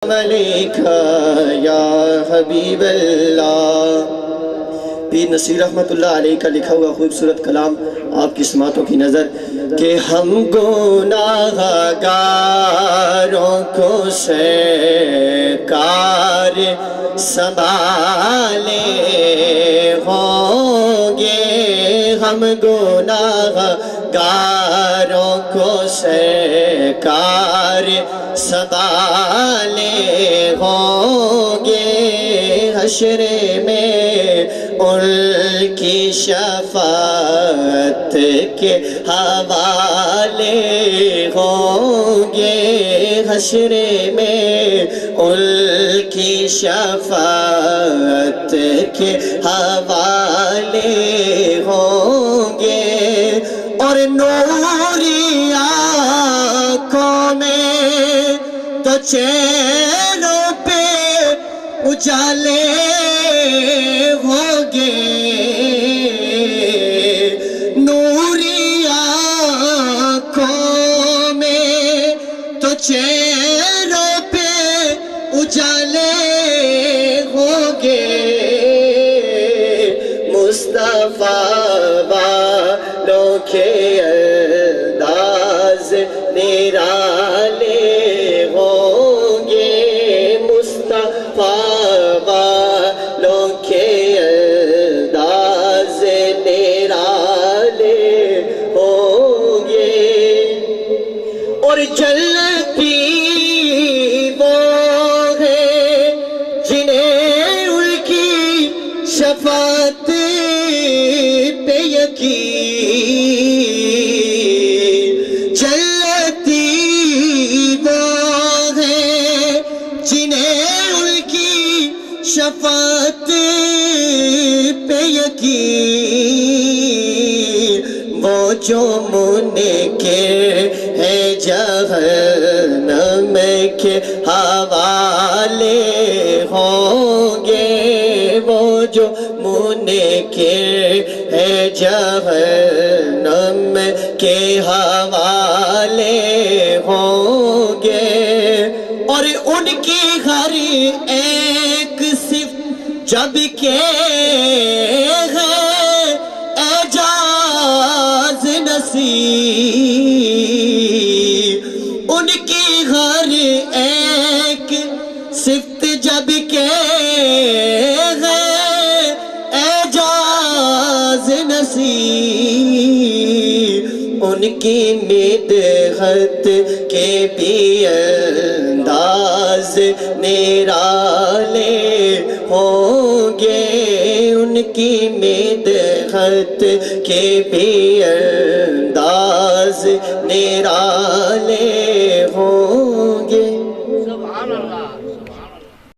علیکہ یا حبیب اللہ۔ پیر نصیر رحمت اللہ علیہ کا لکھا ہوا خوبصورت کلام آپ کی سماعتوں کی نظر کہ ہم گناہگاروں کو سرکار سنبھالے ہوں گے، ہم گناہگاروں کو سرکار سنبھالے ہوں گے، حشر میں ان کی شفاعت کے حوالے ہوں گے، حشر میں ان کی شفاعت کے حوالے ہوں گے، اور نوری آنکھوں میں تو چہروں پہ اجالے ہوں گے، نوری آنکھوں میں تو چہروں پہ اجالے ہوں گے، مصطفیٰ والوں کے انداز نرالے ہوں گے، مصطفیٰ والوں کے انداز نرالے ہوں گے، اور جلتی وہ ہے جنہیں ان کی شفاعت پہ یقین، جلتی وہ ہے جنہیں ان کی شفاعت پہ یقین، وہ جو منکر ہے جہنم کے حوالے ہوں گے، وہ جو منکر ہے جہنم کے حوالے ہوں گے، اور ان کی ہر ایک صفت جب کہ ہے اعجاز نصیب، ان کی ہر ایک صفت جب کہ ہے اعجاز نصیب، ان کی مدحت کے بھی انداز نرالے ہوں گے، ان کی مدحت کے بھی انداز نرالے